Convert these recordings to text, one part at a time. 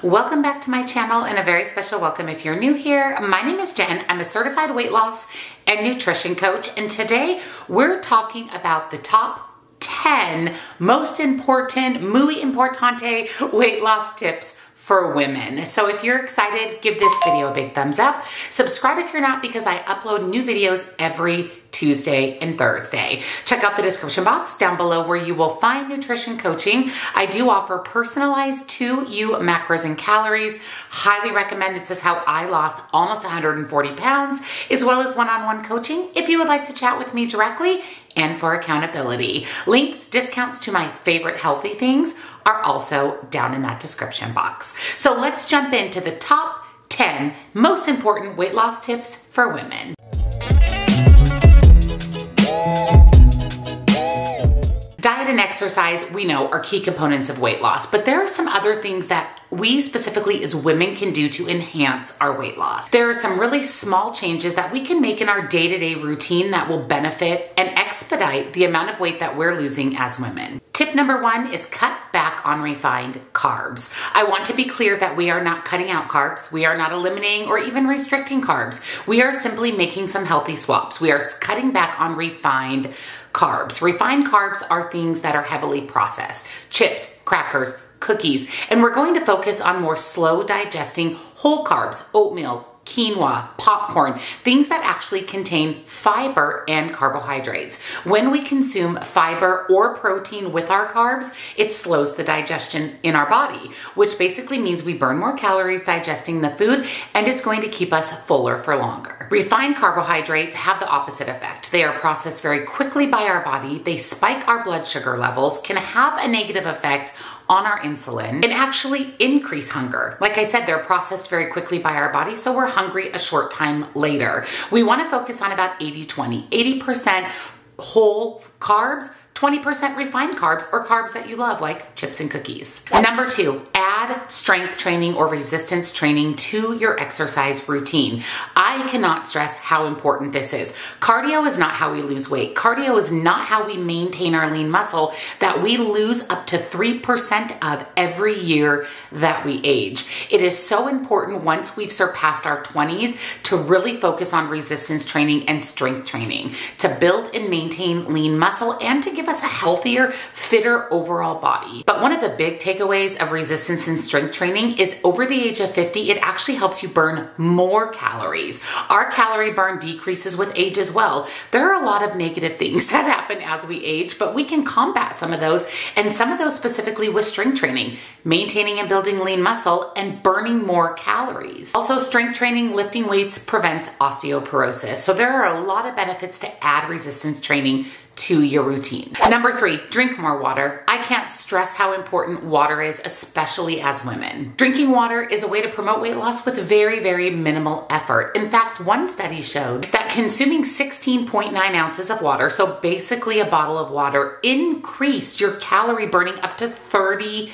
Welcome back to my channel and a very special welcome if you're new here. My name is Jen. I'm a certified weight loss and nutrition coach, and today we're talking about the top 10 most important, muy importante weight loss tips for women. So if you're excited, give this video a big thumbs up. Subscribe if you're not, because I upload new videos every Tuesday and Thursday. Check out the description box down below where you will find nutrition coaching. I do offer personalized to you macros and calories. Highly recommend. This is how I lost almost 140 pounds, as well as one-on-one coaching if you would like to chat with me directly and for accountability. Links, discounts to my favorite healthy things are also down in that description box. So let's jump into the top 10 most important weight loss tips for women. Diet and exercise, we know, are key components of weight loss, but there are some other things that we specifically as women can do to enhance our weight loss. There are some really small changes that we can make in our day-to-day routine that will benefit and expedite the amount of weight that we're losing as women. Tip number one is cut back on refined carbs. I want to be clear that we are not cutting out carbs. We are not eliminating or even restricting carbs. We are simply making some healthy swaps. We are cutting back on refined carbs. Refined carbs are things that are heavily processed. Chips, crackers, cookies, and we're going to focus on more slow digesting whole carbs, oatmeal, quinoa, popcorn, things that actually contain fiber and carbohydrates. When we consume fiber or protein with our carbs, it slows the digestion in our body, which basically means we burn more calories digesting the food, and it's going to keep us fuller for longer. Refined carbohydrates have the opposite effect. They are processed very quickly by our body. They spike our blood sugar levels, can have a negative effect on our insulin, and actually increase hunger. Like I said, they're processed very quickly by our body, so we're hungry a short time later. We want to focus on about 80-20. 80% whole carbs, 20% refined carbs or carbs that you love, like chips and cookies. Number two, add strength training or resistance training to your exercise routine. I cannot stress how important this is. Cardio is not how we lose weight. Cardio is not how we maintain our lean muscle that we lose up to 3% of every year that we age. It is so important once we've surpassed our 20s to really focus on resistance training and strength training to build and maintain lean muscle and to give us a healthier, fitter overall body. But one of the big takeaways of resistance and strength training is over the age of 50, it actually helps you burn more calories. Our calorie burn decreases with age as well. There are a lot of negative things that happen as we age, but we can combat some of those, and some of those specifically with strength training, maintaining and building lean muscle and burning more calories. Also, strength training, lifting weights prevents osteoporosis. So there are a lot of benefits to add resistance training to your routine. Number three, drink more water. I can't stress how important water is, especially as women. Drinking water is a way to promote weight loss with very, very minimal effort. In fact, one study showed that consuming 16.9 ounces of water, so basically a bottle of water, increased your calorie burning up to 30%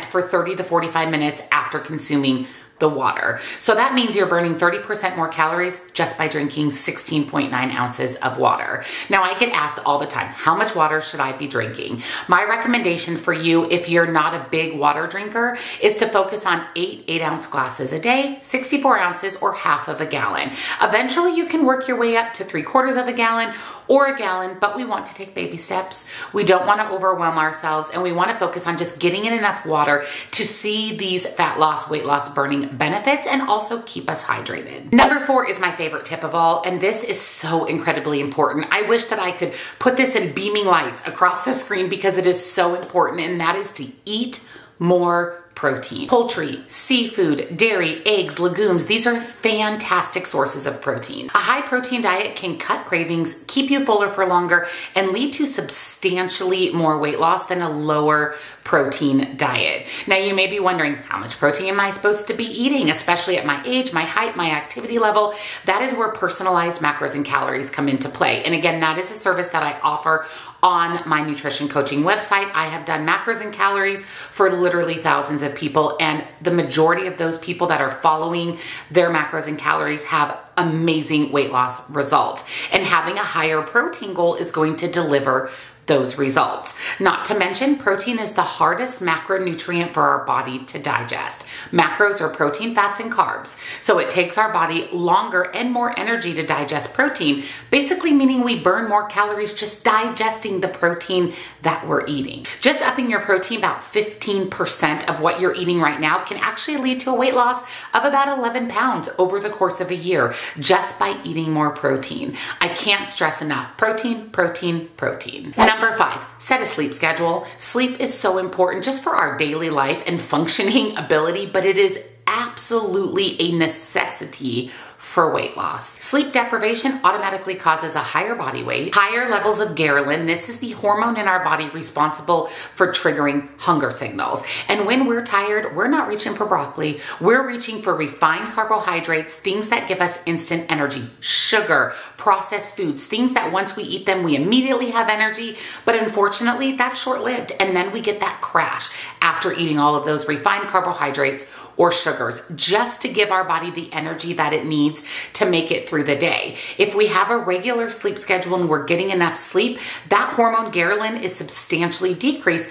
for 30 to 45 minutes after consuming the water. So that means you're burning 30% more calories just by drinking 16.9 ounces of water. Now, I get asked all the time, how much water should I be drinking? My recommendation for you, if you're not a big water drinker, is to focus on 8-ounce glasses a day, 64 ounces or half of a gallon. Eventually you can work your way up to 3/4 of a gallon or a gallon, but we want to take baby steps. We don't want to overwhelm ourselves, and we want to focus on just getting in enough water to see these fat loss, weight loss, burning benefits and also keep us hydrated. Number four is my favorite tip of all, and this is so incredibly important. I wish that I could put this in beaming lights across the screen because it is so important, and that is to eat more protein. Poultry, seafood, dairy, eggs, legumes, these are fantastic sources of protein. A high protein diet can cut cravings, keep you fuller for longer, and lead to substantially more weight loss than a lower protein diet. Now you may be wondering, how much protein am I supposed to be eating, especially at my age, my height, my activity level? That is where personalized macros and calories come into play. And again, that is a service that I offer on my nutrition coaching website. I have done macros and calories for literally thousands of people, and the majority of those people that are following their macros and calories have amazing weight loss results. And having a higher protein goal is going to deliver those results. Not to mention, protein is the hardest macronutrient for our body to digest. Macros are protein, fats, and carbs. So it takes our body longer and more energy to digest protein, basically meaning we burn more calories just digesting the protein that we're eating. Just upping your protein about 15% of what you're eating right now can actually lead to a weight loss of about 11 pounds over the course of a year just by eating more protein. I can't stress enough. Protein, protein, protein. Number 5, set a sleep schedule. Sleep is so important just for our daily life and functioning ability, but it is absolutely a necessity for weight loss. Sleep deprivation automatically causes a higher body weight, higher levels of ghrelin. This is the hormone in our body responsible for triggering hunger signals. And when we're tired, we're not reaching for broccoli. We're reaching for refined carbohydrates, things that give us instant energy, sugar, processed foods, things that once we eat them, we immediately have energy. But unfortunately, that's short-lived. And then we get that crash after eating all of those refined carbohydrates or sugars, just to give our body the energy that it needs to make it through the day. If we have a regular sleep schedule and we're getting enough sleep, that hormone ghrelin is substantially decreased,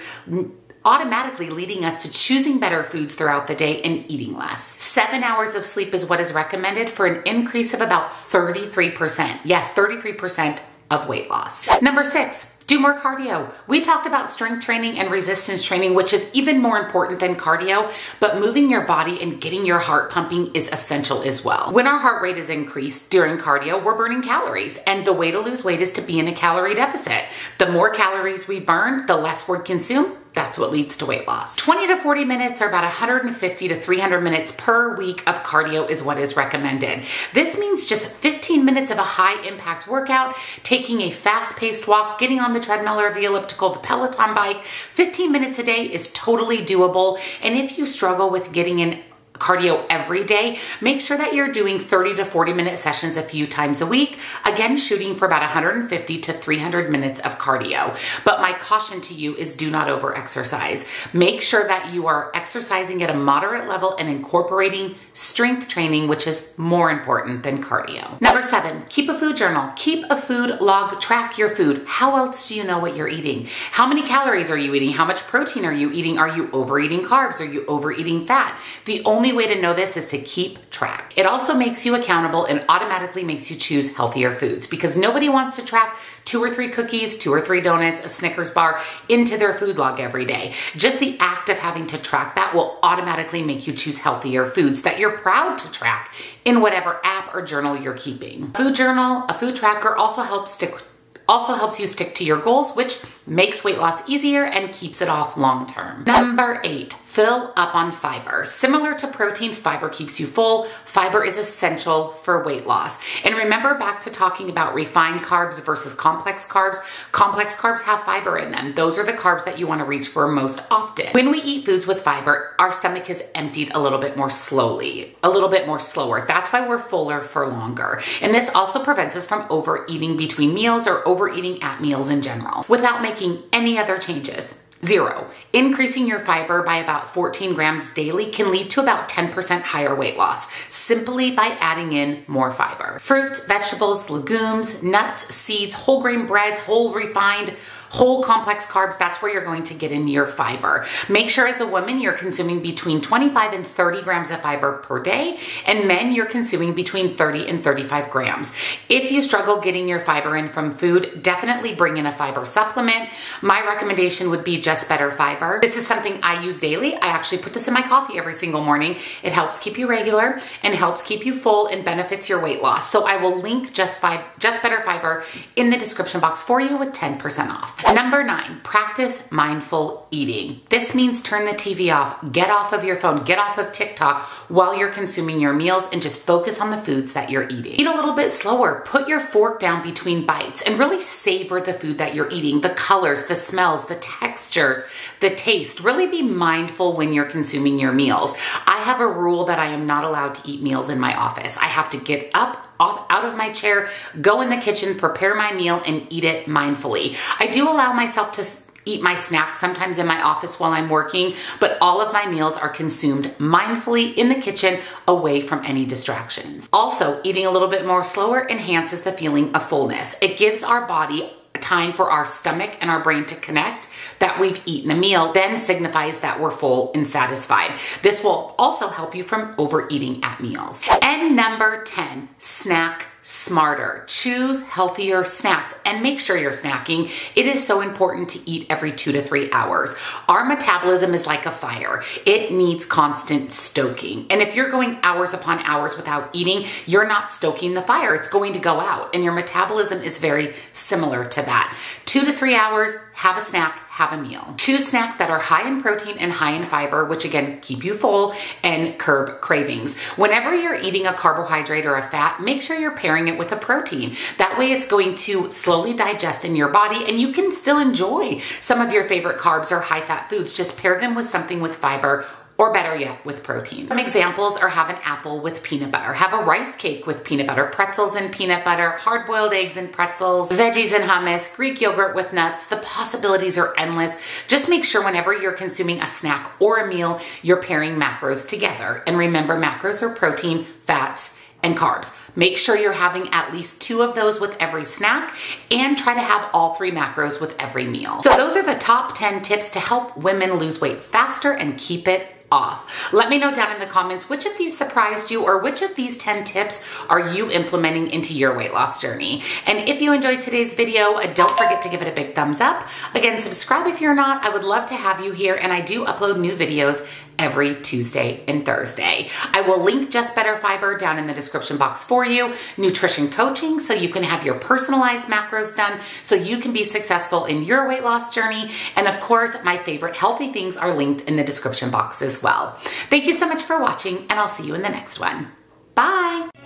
automatically leading us to choosing better foods throughout the day and eating less. 7 hours of sleep is what is recommended for an increase of about 33%. Yes, 33% of weight loss. Number 6, do more cardio. We talked about strength training and resistance training, which is even more important than cardio, but moving your body and getting your heart pumping is essential as well. When our heart rate is increased during cardio, we're burning calories, and the way to lose weight is to be in a calorie deficit. The more calories we burn, the less we consume. That's what leads to weight loss. 20 to 40 minutes or about 150 to 300 minutes per week of cardio is what is recommended. This means just 15 minutes of a high impact workout, taking a fast paced walk, getting on the treadmill or the elliptical, the Peloton bike. 15 minutes a day is totally doable. And if you struggle with getting in cardio every day, make sure that you're doing 30 to 40 minute sessions a few times a week. Again, shooting for about 150 to 300 minutes of cardio. But my caution to you is do not over exercise. Make sure that you are exercising at a moderate level and incorporating strength training, which is more important than cardio. Number 7, keep a food journal. Keep a food log, track your food. How else do you know what you're eating? How many calories are you eating? How much protein are you eating? Are you overeating carbs? Are you overeating fat? The only way to know this is to keep track. It also makes you accountable and automatically makes you choose healthier foods, because nobody wants to track 2 or 3 cookies, 2 or 3 donuts, a Snickers bar into their food log every day. Just the act of having to track that will automatically make you choose healthier foods that you're proud to track in whatever app or journal you're keeping. Food journal, a food tracker also helps you stick to your goals, which makes weight loss easier and keeps it off long term. Number 8, fill up on fiber. Similar to protein, fiber keeps you full. Fiber is essential for weight loss. And remember back to talking about refined carbs versus complex carbs. Complex carbs have fiber in them. Those are the carbs that you want to reach for most often. When we eat foods with fiber, our stomach is emptied a little bit more slowly, a little bit more slower. That's why we're fuller for longer. And this also prevents us from overeating between meals or overeating at meals in general without making any other changes. 0. Increasing your fiber by about 14 grams daily can lead to about 10% higher weight loss, simply by adding in more fiber. Fruit, vegetables, legumes, nuts, seeds, whole grain breads, whole refined, whole complex carbs, that's where you're going to get in your fiber. Make sure as a woman you're consuming between 25 and 30 grams of fiber per day, and men you're consuming between 30 and 35 grams. If you struggle getting your fiber in from food, definitely bring in a fiber supplement. My recommendation would be Just Better Fiber. This is something I use daily. I actually put this in my coffee every single morning. It helps keep you regular and helps keep you full and benefits your weight loss. So I will link Just Better Fiber in the description box for you with 10% off. Number 9, practice mindful eating. This means turn the TV off, get off of your phone, get off of TikTok while you're consuming your meals, and just focus on the foods that you're eating. Eat a little bit slower, put your fork down between bites, and really savor the food that you're eating, the colors, the smells, the textures, the taste. Really be mindful when you're consuming your meals. I have a rule that I am not allowed to eat meals in my office. I have to get up out of my chair, go in the kitchen, prepare my meal, and eat it mindfully. I do allow myself to eat my snacks sometimes in my office while I'm working, but all of my meals are consumed mindfully in the kitchen, away from any distractions. Also, eating a little bit more slower enhances the feeling of fullness. It gives our body time for our stomach and our brain to connect that we've eaten a meal then signifies that we're full and satisfied. This will also help you from overeating at meals. And number 10, snack smarter. Choose healthier snacks and make sure you're snacking. It is so important to eat every 2 to 3 hours. Our metabolism is like a fire. It needs constant stoking. And if you're going hours upon hours without eating, you're not stoking the fire. It's going to go out. And your metabolism is very similar to that. 2 to 3 hours, have a snack, have a meal. Choose snacks that are high in protein and high in fiber, which again, keep you full and curb cravings. Whenever you're eating a carbohydrate or a fat, make sure you're pairing it with a protein. That way it's going to slowly digest in your body and you can still enjoy some of your favorite carbs or high fat foods. Just pair them with something with fiber, or better yet, with protein. Some examples are have an apple with peanut butter, have a rice cake with peanut butter, pretzels and peanut butter, hard-boiled eggs and pretzels, veggies and hummus, Greek yogurt with nuts. The possibilities are endless. Just make sure whenever you're consuming a snack or a meal, you're pairing macros together. And remember, macros are protein, fats, and carbs. Make sure you're having at least 2 of those with every snack and try to have all 3 macros with every meal. So those are the top 10 tips to help women lose weight faster and keep it off. Let me know down in the comments which of these surprised you or which of these 10 tips are you implementing into your weight loss journey. And if you enjoyed today's video, don't forget to give it a big thumbs up. Again, subscribe if you're not. I would love to have you here, and I do upload new videos every Tuesday and Thursday. I will link Just Better Fiber down in the description box for you, nutrition coaching so you can have your personalized macros done so you can be successful in your weight loss journey. And of course, my favorite healthy things are linked in the description box as well. Thank you so much for watching, and I'll see you in the next one. Bye.